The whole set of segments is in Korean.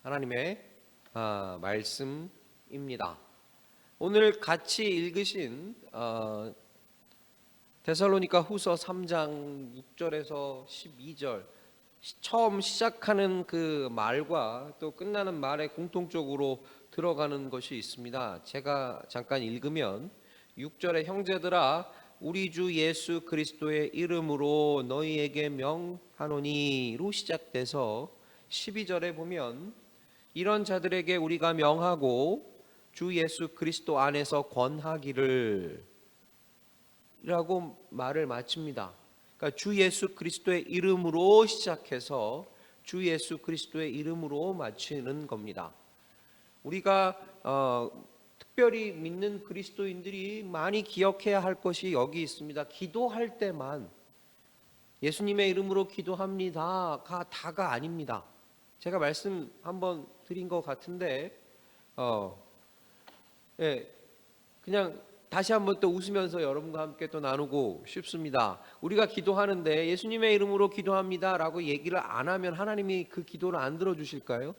하나님의 말씀입니다. 오늘 같이 읽으신 데살로니가 후서 3장 6절에서 12절 처음 시작하는 그 말과 또 끝나는 말에 공통적으로 들어가는 것이 있습니다. 제가 잠깐 읽으면 6절에 형제들아 우리 주 예수 그리스도의 이름으로 너희에게 명하노니로 시작돼서 12절에 보면 이런 자들에게 우리가 명하고 주 예수 그리스도 안에서 권하기를 라고 말을 마칩니다. 그러니까 주 예수 그리스도의 이름으로 시작해서 주 예수 그리스도의 이름으로 마치는 겁니다. 우리가 특별히 믿는 그리스도인들이 많이 기억해야 할 것이 여기 있습니다. 기도할 때만 예수님의 이름으로 기도합니다가 다가 아닙니다. 제가 말씀 한번 드린 것 같은데 그냥 다시 한번 또 웃으면서 여러분과 함께 또 나누고 싶습니다. 우리가 기도하는데 예수님의 이름으로 기도합니다 라고 얘기를 안 하면 하나님이 그 기도를 안 들어주실까요?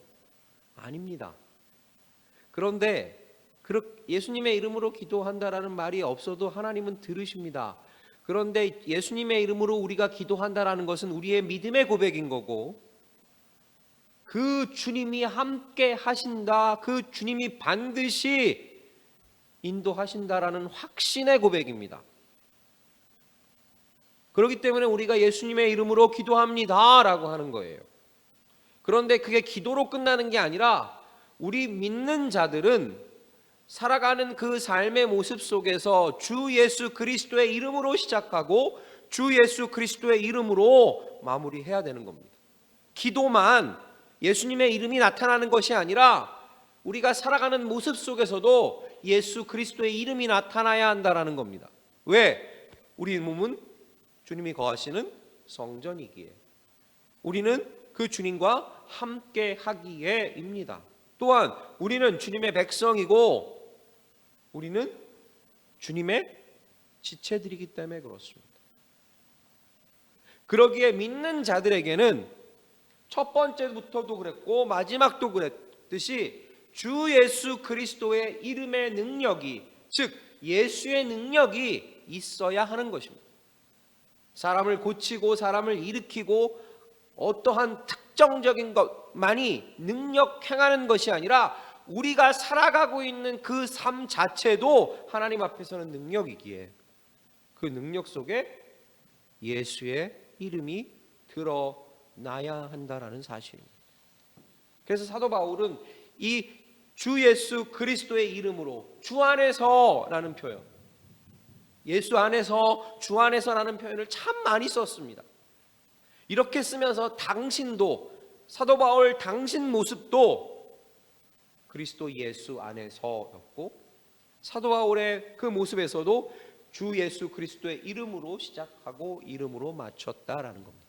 아닙니다. 그런데 예수님의 이름으로 기도한다라는 말이 없어도 하나님은 들으십니다. 그런데 예수님의 이름으로 우리가 기도한다라는 것은 우리의 믿음의 고백인 거고 그 주님이 함께 하신다, 그 주님이 반드시 인도하신다라는 확신의 고백입니다. 그렇기 때문에 우리가 예수님의 이름으로 기도합니다 라고 하는 거예요. 그런데 그게 기도로 끝나는 게 아니라 우리 믿는 자들은 살아가는 그 삶의 모습 속에서 주 예수 그리스도의 이름으로 시작하고 주 예수 그리스도의 이름으로 마무리해야 되는 겁니다. 기도만 예수님의 이름이 나타나는 것이 아니라 우리가 살아가는 모습 속에서도 예수 그리스도의 이름이 나타나야 한다라는 겁니다. 왜? 우리 몸은 주님이 거하시는 성전이기에, 우리는 그 주님과 함께 하기에입니다. 또한 우리는 주님의 백성이고 우리는 주님의 지체들이기 때문에 그렇습니다. 그러기에 믿는 자들에게는 첫 번째부터도 그랬고 마지막도 그랬듯이 주 예수 그리스도의 이름의 능력이, 즉 예수의 능력이 있어야 하는 것입니다. 사람을 고치고 사람을 일으키고 어떠한 특정적인 것만이 능력 행하는 것이 아니라 우리가 살아가고 있는 그 삶 자체도 하나님 앞에서는 능력이기에 그 능력 속에 예수의 이름이 드러나야 한다라는 사실입니다. 그래서 사도 바울은 이 주 예수 그리스도의 이름으로 주 안에서라는 표현, 예수 안에서 주 안에서라는 표현을 참 많이 썼습니다. 이렇게 쓰면서 당신도, 사도 바울 당신 모습도 그리스도 예수 안에서였고 사도 바울의 그 모습에서도 주 예수 그리스도의 이름으로 시작하고 이름으로 마쳤다라는 겁니다.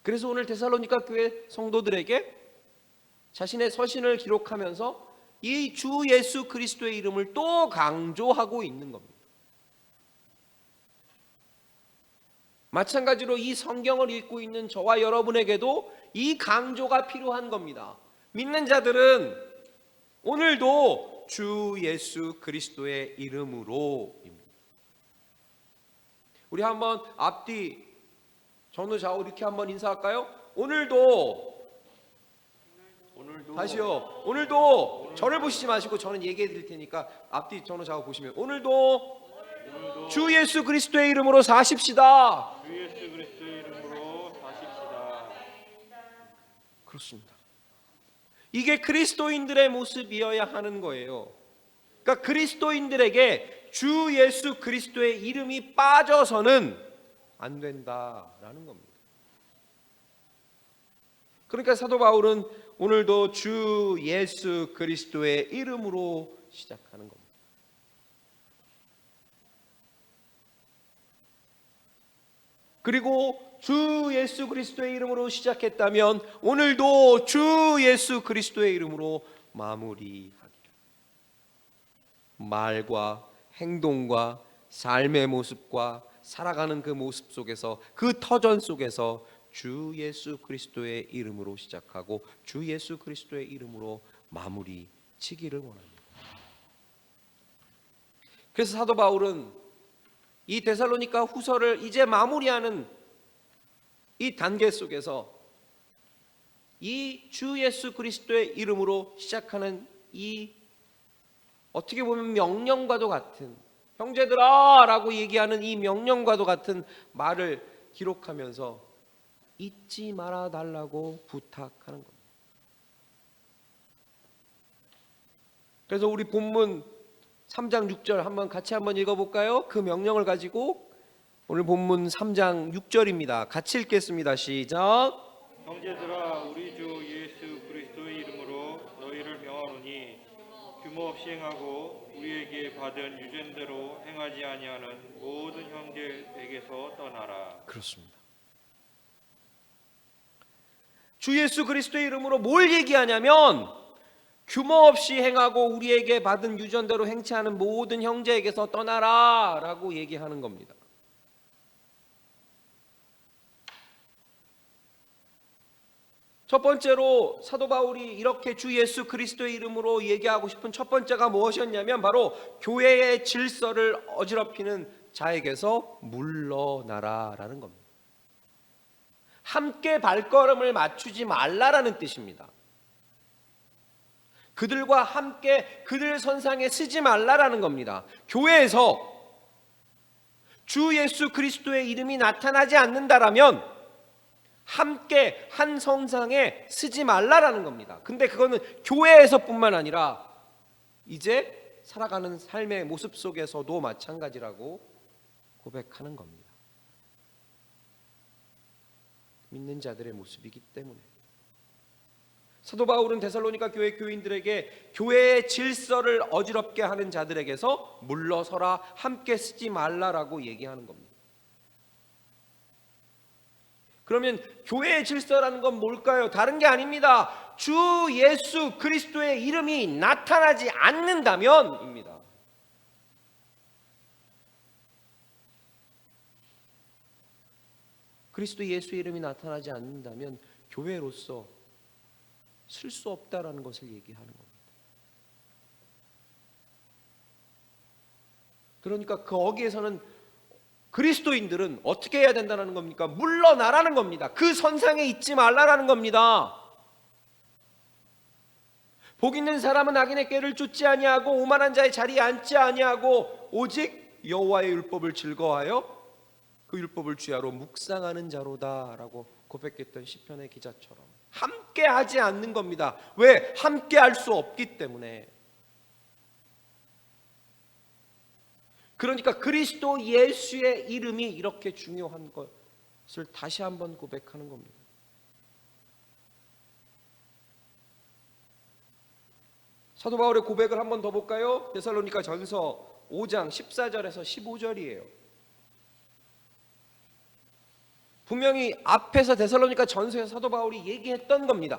그래서 오늘 데살로니가 교회 성도들에게 자신의 서신을 기록하면서 이 주 예수 그리스도의 이름을 또 강조하고 있는 겁니다. 마찬가지로 이 성경을 읽고 있는 저와 여러분에게도 이 강조가 필요한 겁니다. 믿는 자들은 오늘도 주 예수 그리스도의 이름으로입니다. 우리 한번 앞뒤 전후 좌우 이렇게 한번 인사할까요? 오늘도 다시요. 오늘도 저를 보시지 마시고 저는 얘기해 드릴 테니까 앞뒤 전후 좌우 보시면 오늘도 주 예수 그리스도의 이름으로 사십시다. 주 예수 그리스도의 이름으로 사십시다. 그렇습니다. 이게 그리스도인들의 모습이어야 하는 거예요. 그러니까 그리스도인들에게 주 예수 그리스도의 이름이 빠져서는 안 된다라는 겁니다. 그러니까 사도 바울은 오늘도 주 예수 그리스도의 이름으로 시작하는 겁니다. 그리고 주 예수 그리스도의 이름으로 시작했다면 오늘도 주 예수 그리스도의 이름으로 마무리하기를. 말과 행동과 삶의 모습과 살아가는 그 모습 속에서 그 터전 속에서 주 예수 그리스도의 이름으로 시작하고 주 예수 그리스도의 이름으로 마무리 치기를 원합니다. 그래서 사도 바울은 이 데살로니가 후서를 이제 마무리하는 이 단계 속에서 이 주 예수 그리스도의 이름으로 시작하는 이 어떻게 보면 명령과도 같은, 형제들아 라고 얘기하는 이 명령과도 같은 말을 기록하면서 잊지 말아 달라고 부탁하는 겁니다. 그래서 우리 본문 3장 6절 한번 같이 한번 읽어볼까요? 그 명령을 가지고 오늘 본문 3장 6절입니다. 같이 읽겠습니다. 시작. 형제들아 우리 주 예수 그리스도의 이름으로 너희를 명하노니 규모 없이 행하고 우리에게 받은 유전대로 행하지 아니하는 모든 형제에게서 떠나라. 그렇습니다. 주 예수 그리스도의 이름으로 뭘 얘기하냐면 규모 없이 행하고 우리에게 받은 유전대로 행치 않은 모든 형제에게서 떠나라 라고 얘기하는 겁니다. 첫 번째로 사도 바울이 이렇게 주 예수 그리스도의 이름으로 얘기하고 싶은 첫 번째가 무엇이었냐면 바로 교회의 질서를 어지럽히는 자에게서 물러나라라는 겁니다. 함께 발걸음을 맞추지 말라라는 뜻입니다. 그들과 함께 그들 선상에 서지 말라라는 겁니다. 교회에서 주 예수 그리스도의 이름이 나타나지 않는다라면 함께 한 성상에 서지 말라라는 겁니다. 근데 그거는 교회에서뿐만 아니라 이제 살아가는 삶의 모습 속에서도 마찬가지라고 고백하는 겁니다. 믿는 자들의 모습이기 때문에 사도 바울은 데살로니가 교회 교인들에게 교회의 질서를 어지럽게 하는 자들에게서 물러서라, 함께 쓰지 말라라고 얘기하는 겁니다. 그러면 교회의 질서라는 건 뭘까요? 다른 게 아닙니다. 주 예수 그리스도의 이름이 나타나지 않는다면입니다. 그리스도 예수의 이름이 나타나지 않는다면 교회로서 쓸 수 없다라는 것을 얘기하는 겁니다. 그러니까 거기에서는 그리스도인들은 어떻게 해야 된다는 겁니까? 물러나라는 겁니다. 그 선상에 있지 말라라는 겁니다. 복 있는 사람은 악인의 꾀를 쫓지 아니하고 오만한 자의 자리에 앉지 아니하고 오직 여호와의 율법을 즐거워하여 그 율법을 주야로 묵상하는 자로다라고 고백했던 시편의 기자처럼 함께 하지 않는 겁니다. 왜? 함께 할 수 없기 때문에. 그러니까 그리스도 예수의 이름이 이렇게 중요한 것을 다시 한번 고백하는 겁니다. 사도 바울의 고백을 한번 더 볼까요? 데살로니가 전서 5장 14절에서 15절이에요. 분명히 앞에서 데살로니가 전서에서 사도 바울이 얘기했던 겁니다.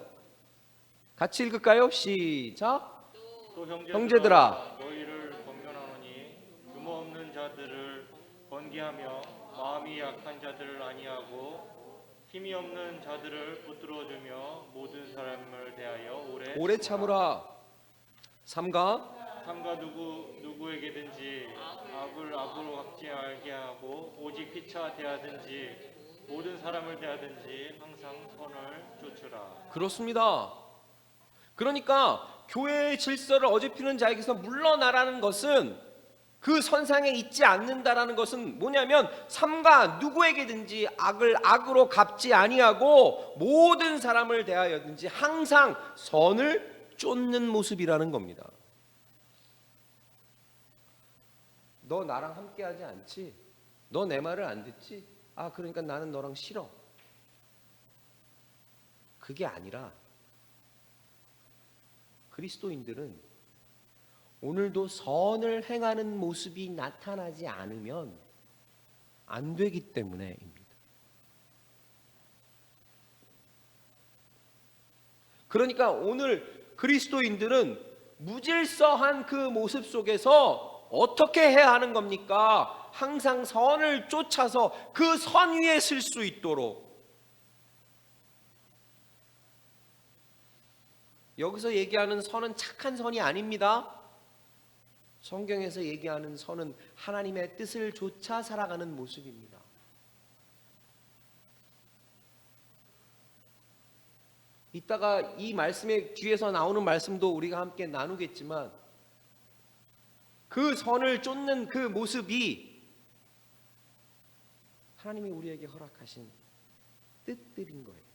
같이 읽을까요? 시작. 또 형제들아 너희를 권면하노니 규모 없는 자들을 번개하며 마음이 약한 자들을 아니하고 힘이 없는 자들을 붙들어주며 모든 사람을 대하여 오래 참으라. 삼가 누구에게든지 악을 악으로 갚지 알게 하고 오직 피차 대하든지 모든 사람을 대하든지 항상 선을 쫓으라. 그렇습니다. 그러니까 교회의 질서를 어지피는 자에게서 물러나라는 것은 그 선상에 있지 않는다라는 것은 뭐냐면 삼가 누구에게든지 악을 악으로 갚지 아니하고 모든 사람을 대하여든지 항상 선을 쫓는 모습이라는 겁니다. 너 나랑 함께하지 않지? 너 내 말을 안 듣지? 아, 그러니까 나는 너랑 싫어. 그게 아니라 그리스도인들은 오늘도 선을 행하는 모습이 나타나지 않으면 안 되기 때문에입니다. 그러니까 오늘 그리스도인들은 무질서한 그 모습 속에서 어떻게 해야 하는 겁니까? 항상 선을 쫓아서 그 선 위에 설 수 있도록 여기서 얘기하는 선은 착한 선이 아닙니다. 성경에서 얘기하는 선은 하나님의 뜻을 좇아 살아가는 모습입니다. 이따가 이 말씀의 뒤에서 나오는 말씀도 우리가 함께 나누겠지만 그 선을 쫓는 그 모습이 하나님이 우리에게 허락하신 뜻들인 거예요.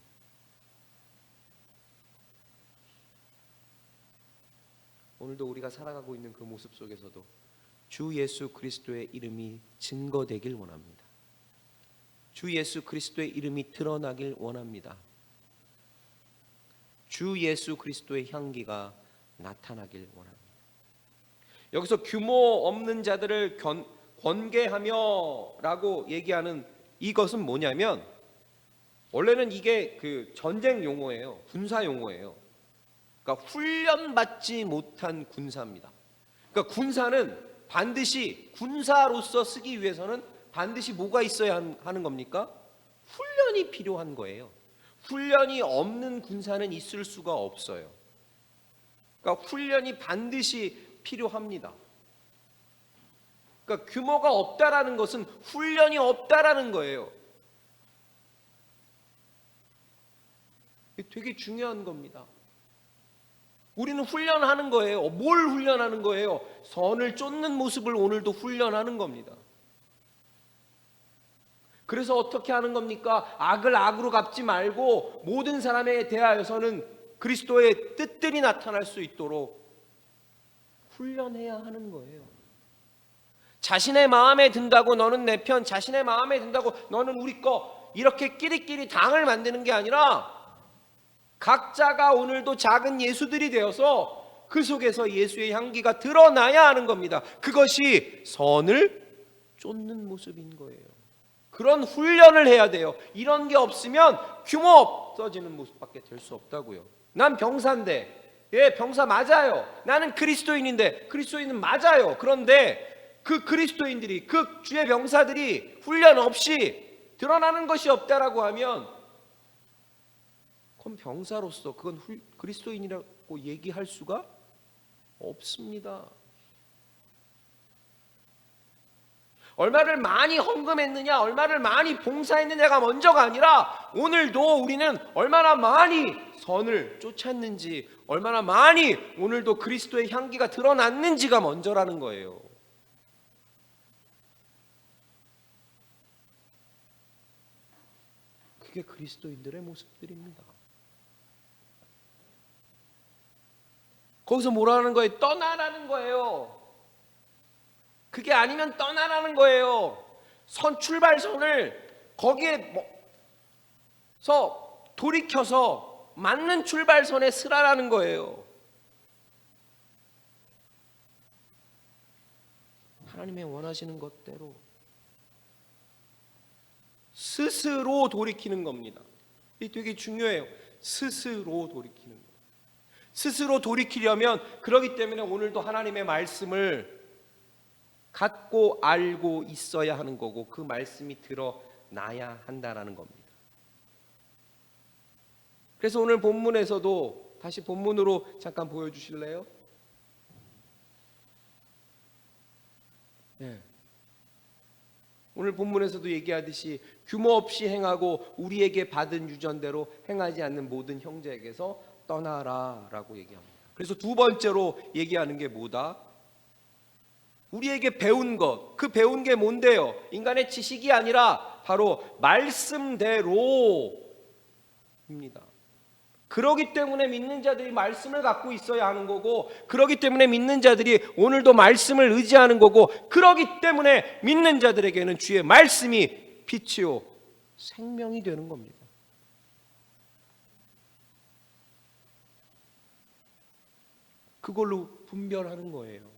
오늘도 우리가 살아가고 있는 그 모습 속에서도 주 예수 그리스도의 이름이 증거되길 원합니다. 주 예수 그리스도의 이름이 드러나길 원합니다. 주 예수 그리스도의 향기가 나타나길 원합니다. 여기서 규모 없는 자들을 권계하며라고 얘기하는 이것은 뭐냐면 원래는 이게 그 전쟁 용어예요. 군사 용어예요. 그러니까 훈련받지 못한 군사입니다. 그러니까 군사는 반드시 군사로서 쓰기 위해서는 반드시 뭐가 있어야 하는 겁니까? 훈련이 필요한 거예요. 훈련이 없는 군사는 있을 수가 없어요. 그러니까 훈련이 반드시 필요합니다. 그러니까 규모가 없다라는 것은 훈련이 없다라는 거예요. 되게 중요한 겁니다. 우리는 훈련하는 거예요. 뭘 훈련하는 거예요? 선을 쫓는 모습을 오늘도 훈련하는 겁니다. 그래서 어떻게 하는 겁니까? 악을 악으로 갚지 말고 모든 사람에 대하여서는 그리스도의 뜻들이 나타날 수 있도록 훈련해야 하는 거예요. 자신의 마음에 든다고 너는 내 편, 자신의 마음에 든다고 너는 우리 거, 이렇게 끼리끼리 당을 만드는 게 아니라 각자가 오늘도 작은 예수들이 되어서 그 속에서 예수의 향기가 드러나야 하는 겁니다. 그것이 선을 쫓는 모습인 거예요. 그런 훈련을 해야 돼요. 이런 게 없으면 규모 없어지는 모습밖에 될 수 없다고요. 난 병사인데, 예, 병사 맞아요. 나는 그리스도인인데, 그리스도인은 맞아요. 그런데 그 그리스도인들이, 그 주의 병사들이 훈련 없이 드러나는 것이 없다라고 하면 그건 병사로서 그건 그리스도인이라고 얘기할 수가 없습니다. 얼마를 많이 헌금했느냐, 얼마를 많이 봉사했느냐가 먼저가 아니라 오늘도 우리는 얼마나 많이 선을 쫓았는지, 얼마나 많이 오늘도 그리스도의 향기가 드러났는지가 먼저라는 거예요. 그게 그리스도인들의 모습들입니다. 거기서 뭐라는 거예요? 떠나라는 거예요. 그게 아니면 떠나라는 거예요. 출발선을 거기에서 돌이켜서 맞는 출발선에 서라라는 거예요. 하나님의 원하시는 것대로 스스로 돌이키는 겁니다. 이게 되게 중요해요. 스스로 돌이키는 거예요. 스스로 돌이키려면, 그렇기 때문에 오늘도 하나님의 말씀을 갖고 알고 있어야 하는 거고 그 말씀이 드러나야 한다라는 겁니다. 그래서 오늘 본문에서도 다시 본문으로 잠깐 보여주실래요? 네. 오늘 본문에서도 얘기하듯이 규모 없이 행하고 우리에게 받은 유전대로 행하지 않는 모든 형제에게서 떠나라라고 얘기합니다. 그래서 두 번째로 얘기하는 게 뭐다? 우리에게 배운 것, 그 배운 게 뭔데요? 인간의 지식이 아니라 바로 말씀대로입니다. 그러기 때문에 믿는 자들이 말씀을 갖고 있어야 하는 거고, 그러기 때문에 믿는 자들이 오늘도 말씀을 의지하는 거고, 그러기 때문에 믿는 자들에게는 주의 말씀이 빛이요 생명이 되는 겁니다. 그걸로 분별하는 거예요.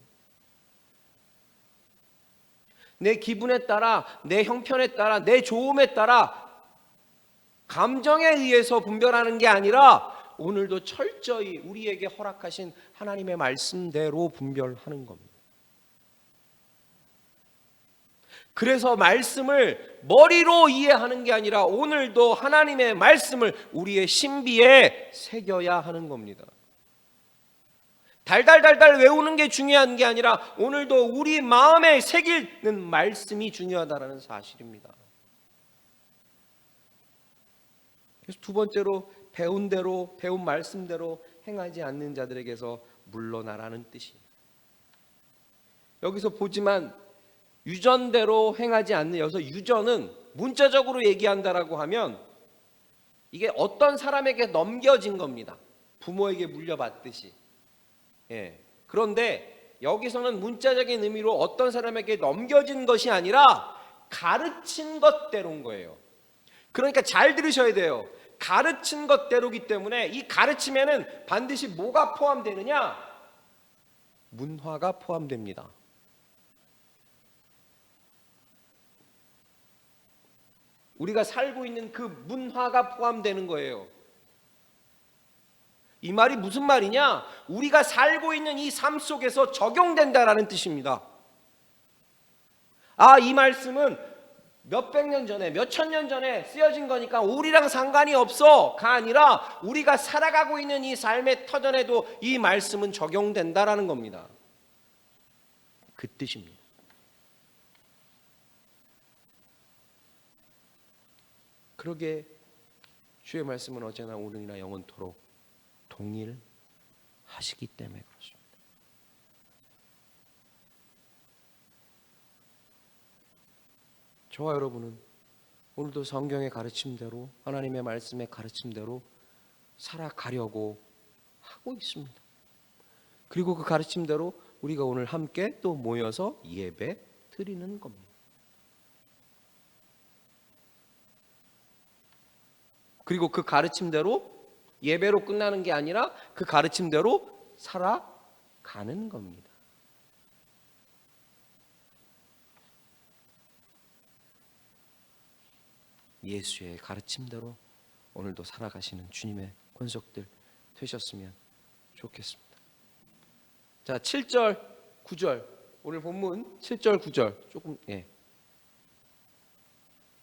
내 기분에 따라, 내 형편에 따라, 내 좋음에 따라 감정에 의해서 분별하는 게 아니라 오늘도 철저히 우리에게 허락하신 하나님의 말씀대로 분별하는 겁니다. 그래서 말씀을 머리로 이해하는 게 아니라 오늘도 하나님의 말씀을 우리의 신비에 새겨야 하는 겁니다. 달달달달 외우는 게 중요한 게 아니라 오늘도 우리 마음에 새기는 말씀이 중요하다라는 사실입니다. 그래서 두 번째로 배운 대로, 배운 말씀대로 행하지 않는 자들에게서 물러나라는 뜻이에요. 여기서 보지만 유전대로 행하지 않는, 여기서 유전은 문자적으로 얘기한다라고 하면 이게 어떤 사람에게 넘겨진 겁니다. 부모에게 물려받듯이. 그런데 여기서는 문자적인 의미로 어떤 사람에게 넘겨진 것이 아니라 가르친 것대로인 거예요. 그러니까 잘 들으셔야 돼요. 가르친 것대로기 때문에 이 가르침에는 반드시 뭐가 포함되느냐? 문화가 포함됩니다. 우리가 살고 있는 그 문화가 포함되는 거예요. 이 말이 무슨 말이냐? 우리가 살고 있는 이 삶 속에서 적용된다라는 뜻입니다. 이 말씀은 몇백 년 전에, 몇천 년 전에 쓰여진 거니까 우리랑 상관이 없어가 아니라 우리가 살아가고 있는 이 삶의 터전에도 이 말씀은 적용된다라는 겁니다. 그 뜻입니다. 그러게 주의 말씀은 어제나 오늘이나 영원토록 동일하시기 때문에 그렇습니다. 저와 여러분은 오늘도 성경의 가르침대로, 하나님의 말씀의 가르침대로 살아가려고 하고 있습니다. 그리고 그 가르침대로 우리가 오늘 함께 또 모여서 예배 드리는 겁니다. 그리고 그 가르침대로 예배로 끝나는 게 아니라 그 가르침대로 살아가는 겁니다. 예수의 가르침대로 오늘도 살아가시는 주님의 권속들 되셨으면 좋겠습니다. 자, 7절, 9절. 오늘 본문 7절, 9절 조금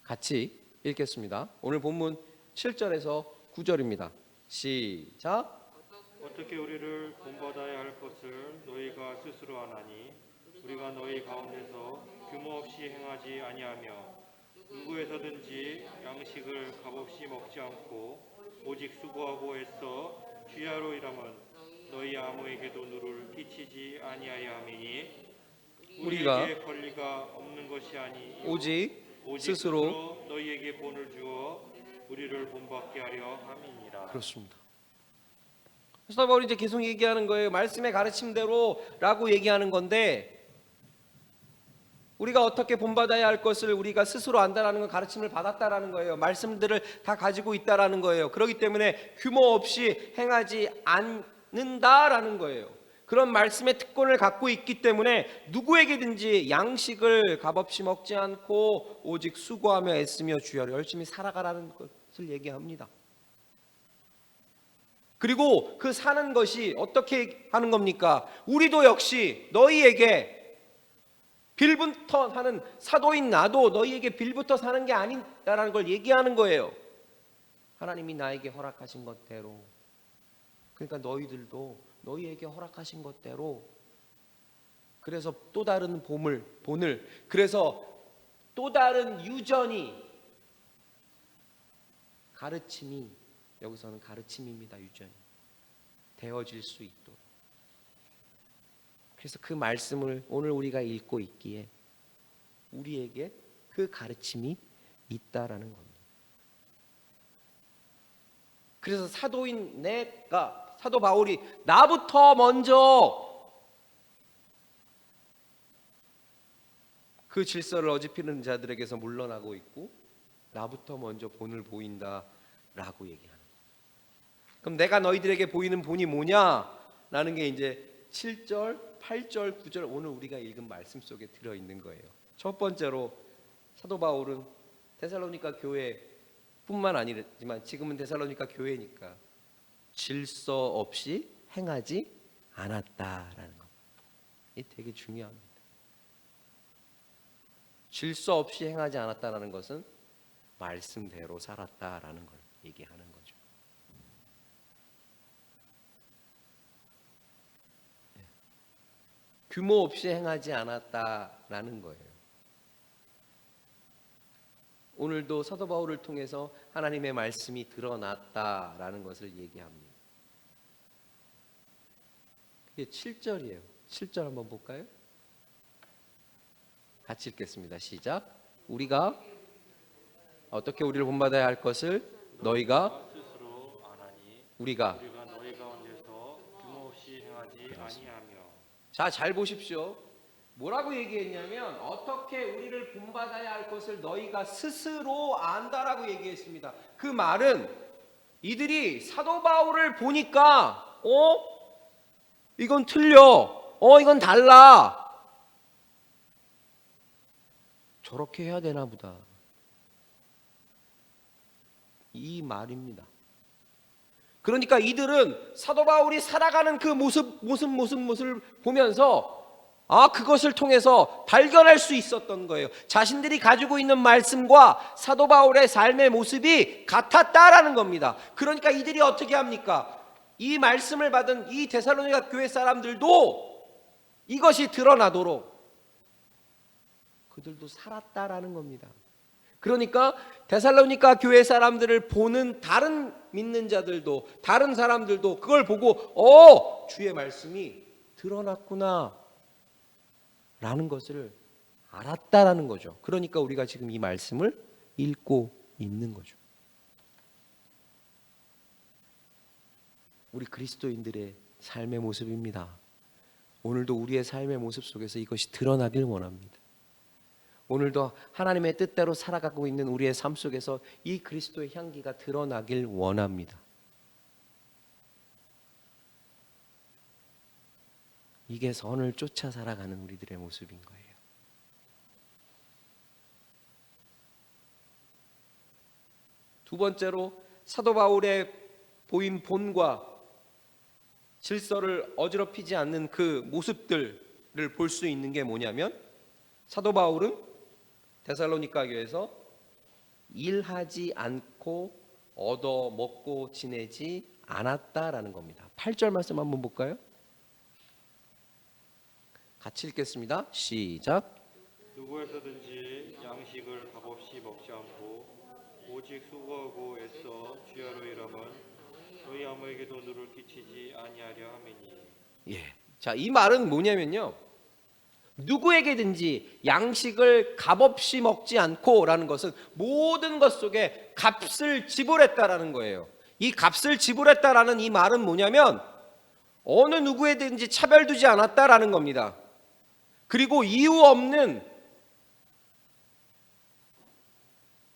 같이 읽겠습니다. 오늘 본문 7절에서 9절입니다. 시작. 어떻게 우리를 본받아야 할 것을 너희가 스스로 아나니 우리가 너희 가운데서 규모 없이 행하지 아니하며 누구에서든지 양식을 값없이 먹지 않고 오직 수고하고 애써 귀하로 일함은 너희 아무에게도 누를 끼치지 아니하여 함이니 우리가 우리에게 권리가 없는 것이 아니 오직 스스로 너희에게 본을 주어 우리를 본받게 하려 함이니라. 그렇습니다. 그래서 바울이 이제 계속 얘기하는 거예요. 말씀의 가르침대로라고 얘기하는 건데 우리가 어떻게 본받아야 할 것을 우리가 스스로 안다라는 건 가르침을 받았다라는 거예요. 말씀들을 다 가지고 있다라는 거예요. 그렇기 때문에 규모 없이 행하지 않는다라는 거예요. 그런 말씀의 특권을 갖고 있기 때문에 누구에게든지 양식을 값없이 먹지 않고 오직 수고하며 애쓰며 주여 열심히 살아가라는 것을 얘기합니다. 그리고 그 사는 것이 어떻게 하는 겁니까? 우리도 역시 너희에게 빌부터 사는 사도인 나도 너희에게 빌부터 사는 게 아니다라는 걸 얘기하는 거예요. 하나님이 나에게 허락하신 것대로, 그러니까 너희들도 너희에게 허락하신 것대로, 그래서 또 다른 본을, 그래서 또 다른 유전이, 가르침이, 여기서는 가르침입니다. 유전이 되어질 수 있도록. 그래서 그 말씀을 오늘 우리가 읽고 있기에 우리에게 그 가르침이 있다라는 겁니다. 그래서 사도인 내가, 사도 바울이 나부터 먼저 그 질서를 어지피는 자들에게서 물러나고 있고 나부터 먼저 본을 보인다라고 얘기하는 거예요. 그럼 내가 너희들에게 보이는 본이 뭐냐라는 게 이제 7절, 8절, 9절 오늘 우리가 읽은 말씀 속에 들어있는 거예요. 첫 번째로 사도 바울은 데살로니가 교회뿐만 아니지만 지금은 데살로니가 교회니까 질서 없이 행하지 않았다라는 것. 이게 되게 중요합니다. 질서 없이 행하지 않았다라는 것은 말씀대로 살았다라는 걸 얘기하는 거죠. 규모 없이 행하지 않았다라는 거예요. 오늘도 사도 바울을 통해서 하나님의 말씀이 드러났다라는 것을 얘기합니다. 그게 7절이에요. 7절 한번 볼까요? 같이 읽겠습니다. 시작. 우리가 어떻게 우리를 본받아야 할 것을 너희가 스스로 아나니 우리가 너희 가운데서 규모 없이 행하지 아니하며. 자, 잘 보십시오. 뭐라고 얘기했냐면 어떻게 우리를 본받아야 할 것을 너희가 스스로 안다라고 얘기했습니다. 그 말은 이들이 사도 바울을 보니까 이건 틀려. 이건 달라. 저렇게 해야 되나 보다. 이 말입니다. 그러니까 이들은 사도 바울이 살아가는 그 모습을 보면서 그것을 통해서 발견할 수 있었던 거예요. 자신들이 가지고 있는 말씀과 사도 바울의 삶의 모습이 같았다라는 겁니다. 그러니까 이들이 어떻게 합니까? 이 말씀을 받은 이 데살로니가 교회 사람들도 이것이 드러나도록 그들도 살았다라는 겁니다. 그러니까 데살로니가 교회 사람들을 보는 다른 믿는 자들도, 다른 사람들도 그걸 보고 주의 말씀이 드러났구나 라는 것을 알았다라는 거죠. 그러니까 우리가 지금 이 말씀을 읽고 있는 거죠. 우리 그리스도인들의 삶의 모습입니다. 오늘도 우리의 삶의 모습 속에서 이것이 드러나길 원합니다. 오늘도 하나님의 뜻대로 살아가고 있는 우리의 삶 속에서 이 그리스도의 향기가 드러나길 원합니다. 이게 선을 쫓아 살아가는 우리들의 모습인 거예요. 두 번째로 사도 바울의 보인 본과 질서를 어지럽히지 않는 그 모습들을 볼 수 있는 게 뭐냐면 사도 바울은 데살로니가 교회에서 일하지 않고 얻어 먹고 지내지 않았다라는 겁니다. 8절 말씀 한번 볼까요? 같이 읽겠습니다. 시작. 누구에서든지 양식을 값없이 먹지 않고 오직 수고하고 애써 주야로 일함은 너희 아무에게도 누를 끼치지 아니하려 함이니. 자, 이 말은 뭐냐면요. 누구에게든지 양식을 값없이 먹지 않고라는 것은 모든 것 속에 값을 지불했다라는 거예요. 이 값을 지불했다라는 이 말은 뭐냐면 어느 누구에든지 차별두지 않았다라는 겁니다. 그리고 이유 없는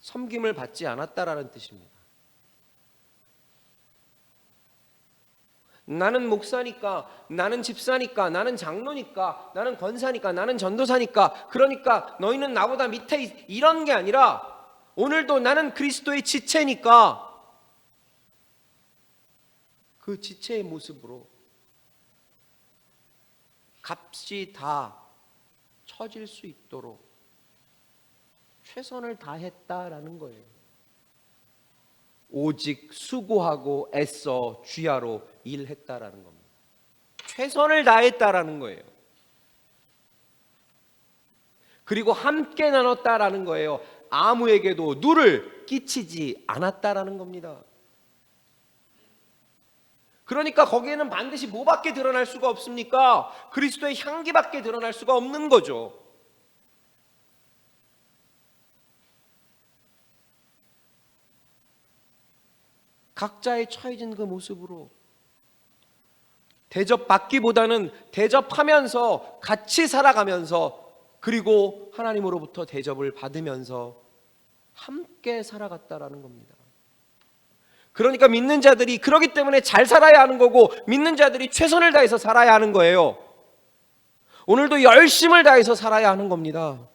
섬김을 받지 않았다라는 뜻입니다. 나는 목사니까, 나는 집사니까, 나는 장로니까, 나는 권사니까, 나는 전도사니까, 그러니까 너희는 나보다 밑에 이런 게 아니라 오늘도 나는 그리스도의 지체니까 그 지체의 모습으로 값이 다 처질 수 있도록 최선을 다했다라는 거예요. 오직 수고하고 애써 주야로 일했다라는 겁니다. 최선을 다했다라는 거예요. 그리고 함께 나눴다라는 거예요. 아무에게도 누를 끼치지 않았다라는 겁니다. 그러니까 거기에는 반드시 뭐밖에 드러날 수가 없습니까? 그리스도의 향기밖에 드러날 수가 없는 거죠. 각자의 처해진 그 모습으로 대접받기보다는 대접하면서 같이 살아가면서 그리고 하나님으로부터 대접을 받으면서 함께 살아갔다라는 겁니다. 그러니까 믿는 자들이 그러기 때문에 잘 살아야 하는 거고 믿는 자들이 최선을 다해서 살아야 하는 거예요. 오늘도 열심을 다해서 살아야 하는 겁니다.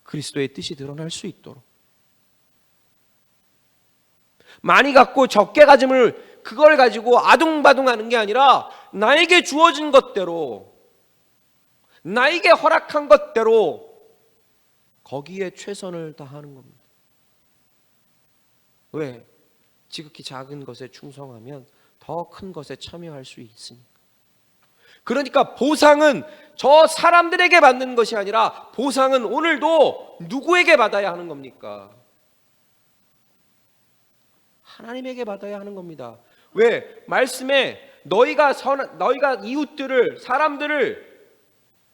그리스도의 뜻이 드러날 수 있도록. 많이 갖고 적게 가짐을 그걸 가지고 아둥바둥하는 게 아니라 나에게 주어진 것대로 나에게 허락한 것대로 거기에 최선을 다하는 겁니다. 왜? 지극히 작은 것에 충성하면 더 큰 것에 참여할 수 있으니까. 그러니까 보상은 저 사람들에게 받는 것이 아니라 보상은 오늘도 누구에게 받아야 하는 겁니까? 하나님에게 받아야 하는 겁니다. 왜? 말씀에 너희가 이웃들을, 사람들을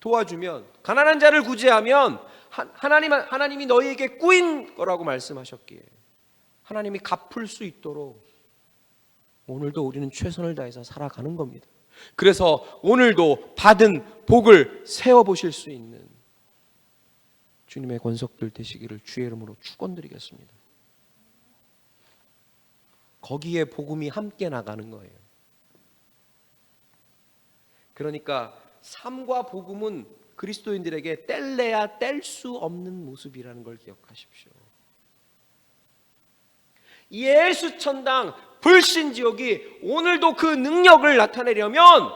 도와주면, 가난한 자를 구제하면 하나님이 너희에게 꾸인 거라고 말씀하셨기에 하나님이 갚을 수 있도록 오늘도 우리는 최선을 다해서 살아가는 겁니다. 그래서 오늘도 받은 복을 세워보실 수 있는 주님의 권속들 되시기를 주의 이름으로 축원드리겠습니다. 거기에 복음이 함께 나가는 거예요. 그러니까 삶과 복음은 그리스도인들에게 뗄래야 뗄 수 없는 모습이라는 걸 기억하십시오. 예수천당 불신지옥이 오늘도 그 능력을 나타내려면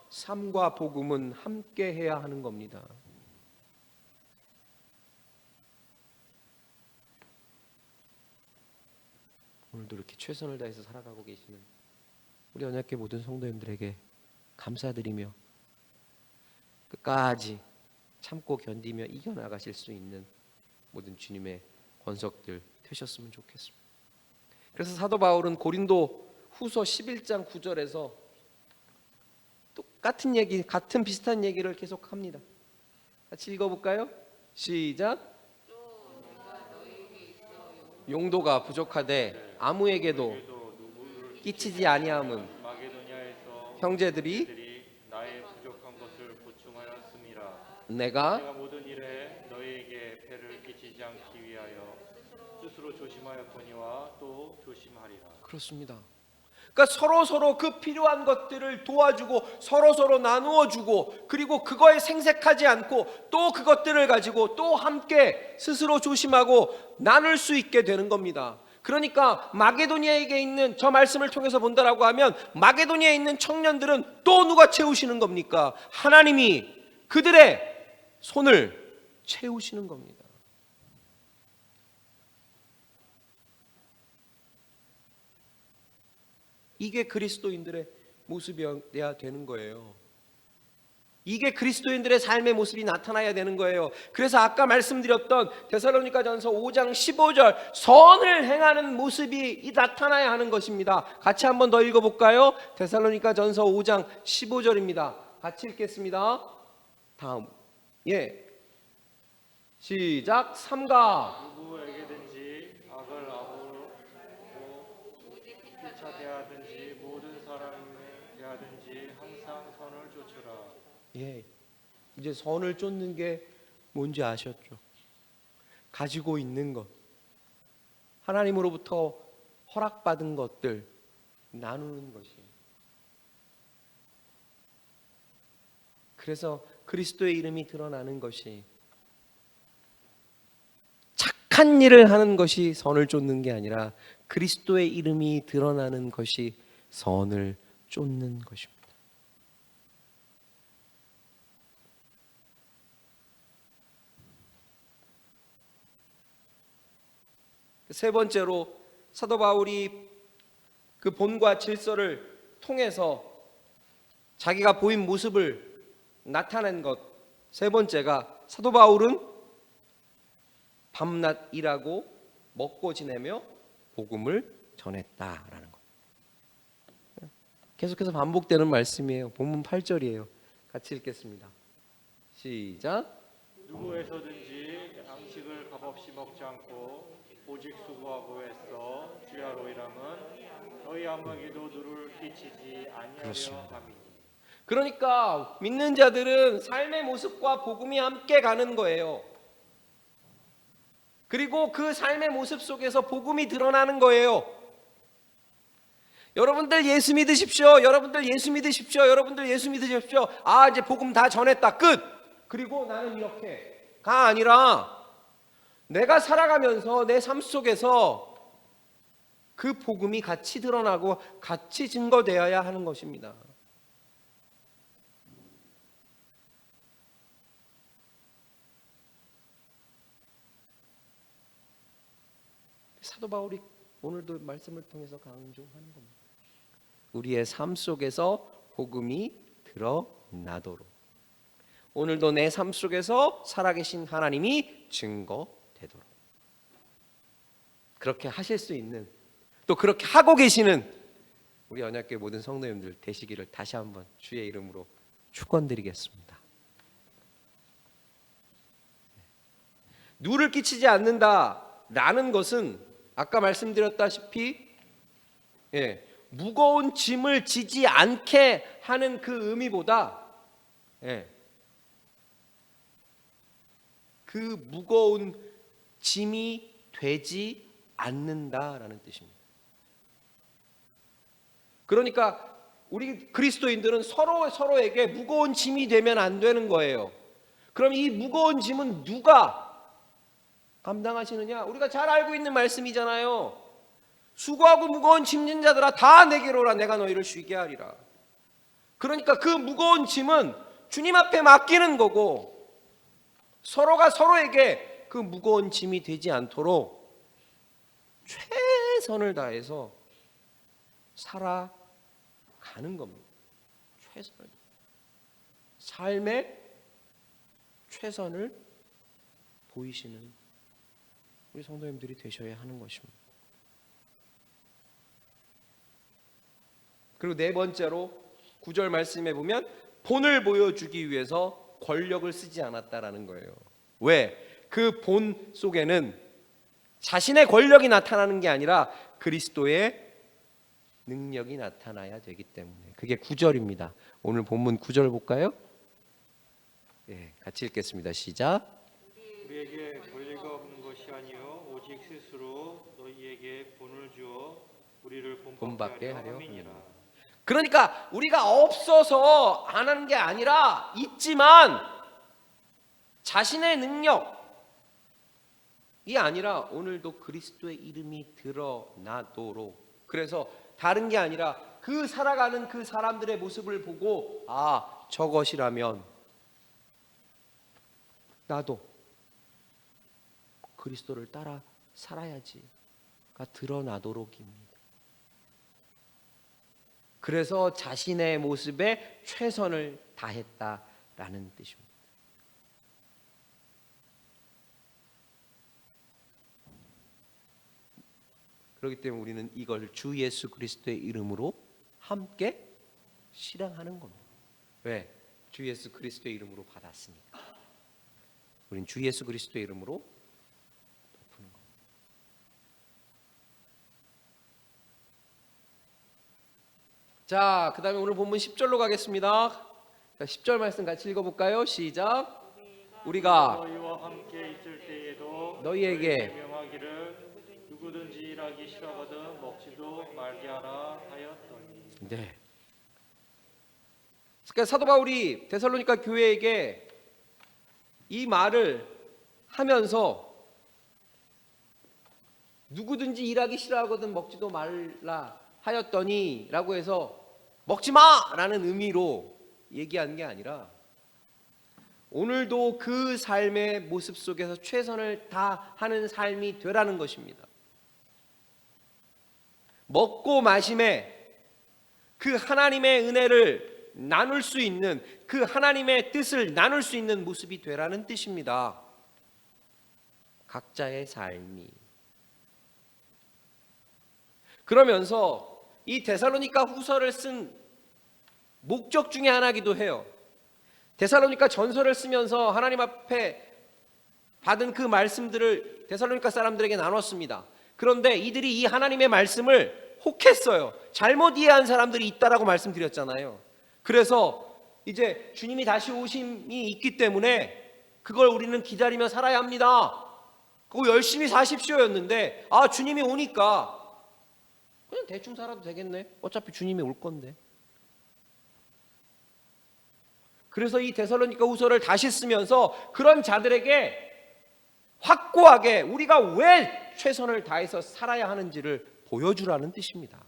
삶과 복음은 함께 해야 하는 겁니다. 오늘도 이렇게 최선을 다해서 살아가고 계시는 우리 언약궤 모든 성도님들에게 감사드리며 끝까지 참고 견디며 이겨나가실 수 있는 모든 주님의 권속들 되셨으면 좋겠습니다. 그래서 사도 바울은 고린도 후서 11장 9절에서 똑같은 얘기, 같은 비슷한 얘기를 계속합니다. 같이 읽어볼까요? 시작. 용도가 부족하되 아무에게도 끼치지 아니함은 형제들이 나의 부족한 것을 보충하였음이라. 내가 모든 일에 너희에게 배를 끼치지 않기 위하여 스스로 조심하였거니와 또 조심하리라. 그렇습니다. 그러니까 서로 그 필요한 것들을 도와주고 서로 나누어 주고 그리고 그거에 생색하지 않고 또 그것들을 가지고 또 함께 스스로 조심하고 나눌 수 있게 되는 겁니다. 그러니까 마게도니아에 있는 저 말씀을 통해서 본다라고 하면 마게도니아에 있는 청년들은 또 누가 채우시는 겁니까? 하나님이 그들의 손을 채우시는 겁니다. 이게 그리스도인들의 모습이어야 되는 거예요. 이게 그리스도인들의 삶의 모습이 나타나야 되는 거예요. 그래서 아까 말씀드렸던 데살로니가전서 5장 15절 선을 행하는 모습이 나타나야 하는 것입니다. 같이 한번 더 읽어볼까요? 데살로니가전서 5장 15절입니다. 같이 읽겠습니다. 다음 시작. 삼가 누구에게든지 악을 아무로 피차 대하든지 모든 사람에 대하든지 항상 선을 쫓으라. 이제 선을 쫓는 게 뭔지 아셨죠? 가지고 있는 것, 하나님으로부터 허락받은 것들 나누는 것이에요. 그래서 그리스도의 이름이 드러나는 것이 착한 일을 하는 것이 선을 쫓는 게 아니라 그리스도의 이름이 드러나는 것이 선을 쫓는 것입니다. 세 번째로 사도 바울이 그 본과 질서를 통해서 자기가 보인 모습을 나타낸 것, 세 번째가 사도 바울은 밤낮 일하고 먹고 지내며 복음을 전했다라는 것. 계속해서 반복되는 말씀이에요. 본문 8절이에요. 같이 읽겠습니다. 시작. 누구에서든지 양식을 값없이 먹지 않고 오직 수고하고 애써 주야로 일함은 너희 아무에게도 누를 끼치지 아니하려 함이니. 그러니까 믿는 자들은 삶의 모습과 복음이 함께 가는 거예요. 그리고 그 삶의 모습 속에서 복음이 드러나는 거예요. 여러분들 예수 믿으십시오. 여러분들 예수 믿으십시오. 여러분들 예수 믿으십시오. 아, 이제 복음 다 전했다. 끝. 그리고 나는 이렇게가 아니라 내가 살아가면서 내 삶 속에서 그 복음이 같이 드러나고 같이 증거되어야 하는 것입니다. 사도 바울이 오늘도 말씀을 통해서 강조하는 겁니다. 우리의 삶 속에서 복음이 드러나는 드러나도록. 오늘도 내 삶 속에서 살아계신 하나님이 증거되도록. 그렇게 하실 수 있는, 또 그렇게 하고 계시는 우리 언약교회 모든 성도님들 되시기를 다시 한번 주의 이름으로 축원드리겠습니다. 누를 끼치지 않는다라는 것은 아까 말씀드렸다시피 무거운 짐을 지지 않게 하는 그 의미보다 그 무거운 짐이 되지 않는다라는 뜻입니다. 그러니까 우리 그리스도인들은 서로에게 무거운 짐이 되면 안 되는 거예요. 그럼 이 무거운 짐은 누가 감당하시느냐? 우리가 잘 알고 있는 말씀이잖아요. 수고하고 무거운 짐진 자들아 다 내게로 오라, 내가 너희를 쉬게 하리라. 그러니까 그 무거운 짐은 주님 앞에 맡기는 거고, 서로가 서로에게 그 무거운 짐이 되지 않도록 최선을 다해서 살아가는 겁니다. 삶의 최선을 보이시는 우리 성도님들이 되셔야 하는 것입니다. 그리고 네 번째로 9절 말씀에 보면 본을 보여주기 위해서 권력을 쓰지 않았다라는 거예요. 왜? 그 본 속에는 자신의 권력이 나타나는 게 아니라 그리스도의 능력이 나타나야 되기 때문에. 그게 9절입니다. 오늘 본문 9절 볼까요? 같이 읽겠습니다. 시작. 우리에게 권리가 없는 것이 아니요 오직 스스로 너희에게 본을 주어 우리를 본받게 하려 함이니라. 그러니까 우리가 없어서 안 하는 게 아니라 있지만 자신의 능력이 아니라 오늘도 그리스도의 이름이 드러나도록. 그래서 다른 게 아니라 그 살아가는 그 사람들의 모습을 보고 저것이라면 나도 그리스도를 따라 살아야지가 드러나도록입니다. 그래서 자신의 모습에 최선을 다했다라는 뜻입니다. 그렇기 때문에 우리는 이걸 주 예수 그리스도의 이름으로 함께 실행하는 겁니다. 왜? 주 예수 그리스도의 이름으로 받았으니까. 우린 주 예수 그리스도의 이름으로 베푸는 겁니다. 자, 그 다음에 오늘 본문 10절로 가겠습니다. 자, 10절 말씀 같이 읽어볼까요? 시작. 우리가 너희와 함께 있을 때에도 너희에게 명하기를 누구든지 일하기 싫어하거든 먹지도 말게 하라 하였더니. 네. 그러니까 사도 바울이 데살로니가 교회에게 이 말을 하면서 누구든지 일하기 싫어하거든 먹지도 말라 하였더니 라고 해서 먹지 마! 라는 의미로 얘기한 게 아니라 오늘도 그 삶의 모습 속에서 최선을 다하는 삶이 되라는 것입니다. 먹고 마심에 그 하나님의 은혜를 나눌 수 있는, 그 하나님의 뜻을 나눌 수 있는 모습이 되라는 뜻입니다. 각자의 삶이. 그러면서 이 데살로니가 후서를 쓴 목적 중에 하나이기도 해요. 데살로니가 전서를 쓰면서 하나님 앞에 받은 그 말씀들을 데살로니가 사람들에게 나눴습니다. 그런데 이들이 이 하나님의 말씀을 혹했어요. 잘못 이해한 사람들이 있다라고 말씀드렸잖아요. 그래서 이제 주님이 다시 오심이 있기 때문에 그걸 우리는 기다리며 살아야 합니다. 그거 열심히 사십시오였는데 주님이 오니까 그냥 대충 살아도 되겠네. 어차피 주님이 올 건데. 그래서 이 데살로니가 후서를 다시 쓰면서 그런 자들에게 확고하게 우리가 왜 최선을 다해서 살아야 하는지를 보여주라는 뜻입니다.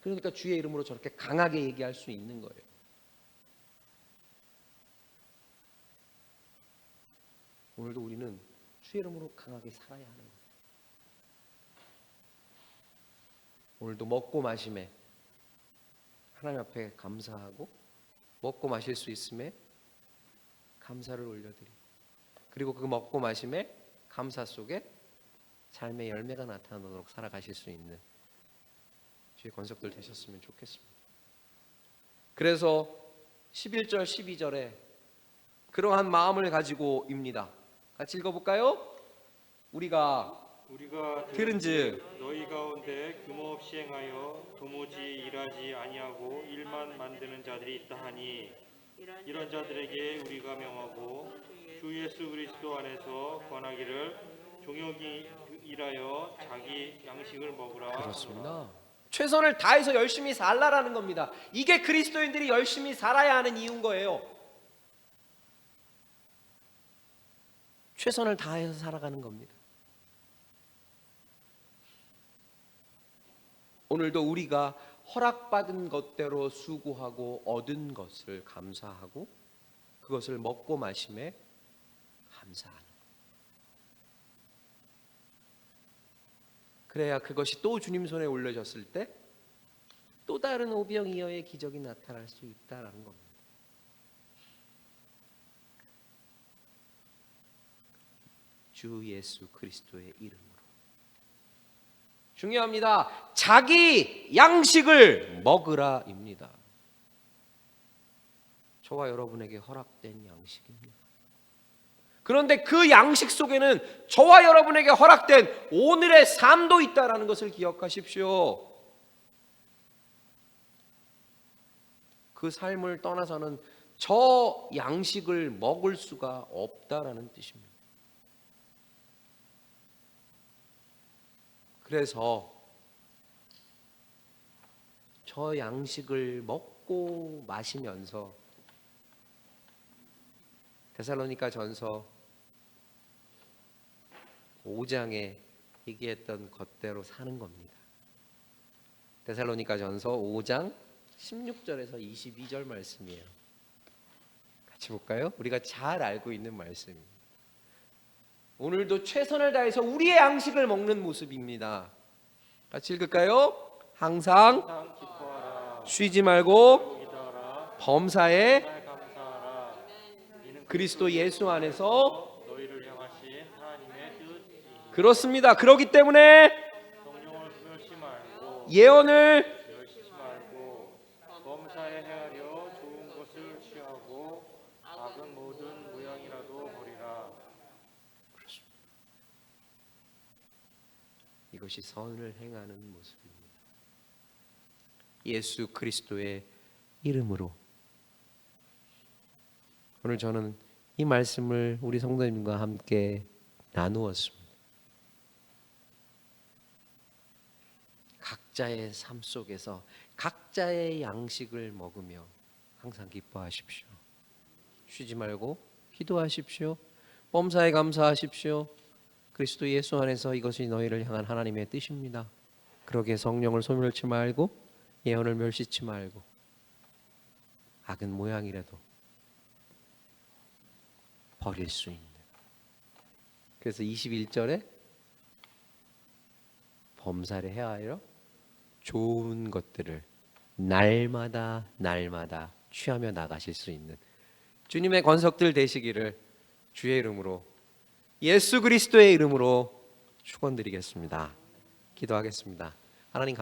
그러니까 주의 이름으로 저렇게 강하게 얘기할 수 있는 거예요. 오늘도 우리는 주의 이름으로 강하게 살아야 하는 거예요. 오늘도 먹고 마심에 하나님 앞에 감사하고 먹고 마실 수 있음에 감사를 올려드리고, 그리고 그 먹고 마심에 감사 속에 삶의 열매가 나타나도록 살아가실 수 있는 주의 권속들 되셨으면 좋겠습니다. 그래서 11절 12절에 그러한 마음을 가지고입니다. 같이 읽어볼까요? 우리가 들은즉 너희 가운데 규모 없이 행하여 도무지 일하지 아니하고 일만 만드는 자들이 있다 하니 이런 자들에게 우리가 명하고 주 예수 그리스도 안에서 권하기를 종역이 일하여 자기 양식을 먹으라. 그렇습니다. 최선을 다해서 열심히 살라라는 겁니다. 이게 그리스도인들이 열심히 살아야 하는 이유인 거예요. 최선을 다해서 살아가는 겁니다. 오늘도 우리가 허락받은 것대로 수고하고 얻은 것을 감사하고 그것을 먹고 마심에 감사하는 것. 그래야 그것이 또 주님 손에 올려졌을 때 또 다른 오병이어의 기적이 나타날 수 있다라는 겁니다. 주 예수 그리스도의 이름으로. 중요합니다. 자기 양식을 먹으라입니다. 저와 여러분에게 허락된 양식입니다. 그런데 그 양식 속에는 저와 여러분에게 허락된 오늘의 삶도 있다라는 것을 기억하십시오. 그 삶을 떠나서는 저 양식을 먹을 수가 없다라는 뜻입니다. 그래서 저 양식을 먹고 마시면서 데살로니가 전서 5장에 얘기했던 것대로 사는 겁니다. 데살로니가 전서 5장 16절에서 22절 말씀이에요. 같이 볼까요? 우리가 잘 알고 있는 말씀입니다. 오늘도 최선을 다해서 우리의 양식을 먹는 모습입니다. 같이 읽을까요? 항상 기뻐하라. 쉬지 말고 기도하라. 범사에 감사하라. 이는 그리스도 예수 안에서 너희를 향하신 하나님의 뜻이니 그렇습니다. 그렇기 때문에 성령을 멸시 말고 예언을 열심히 말고 범사에 헤아려 좋은 것을 취하고 악은 모든 모양이라도 버리라. 이것이 선을 행하는 모습입니다. 예수 그리스도의 이름으로. 오늘 저는 이 말씀을 우리 성도님과 함께 나누었습니다. 각자의 삶 속에서 각자의 양식을 먹으며 항상 기뻐하십시오. 쉬지 말고 기도하십시오. 범사에 감사하십시오. 그리스도 예수 안에서 이것이 너희를 향한 하나님의 뜻입니다. 그러기에 성령을 소멸치 말고 예언을 멸시치 말고 악은 모양이라도 버릴 수 있는. 그래서 21절에 범사를 헤아려 좋은 것들을 날마다 취하며 나가실 수 있는 주님의 권속들 되시기를 주의 이름으로 예수 그리스도의 이름으로 축원드리겠습니다. 기도하겠습니다. 하나님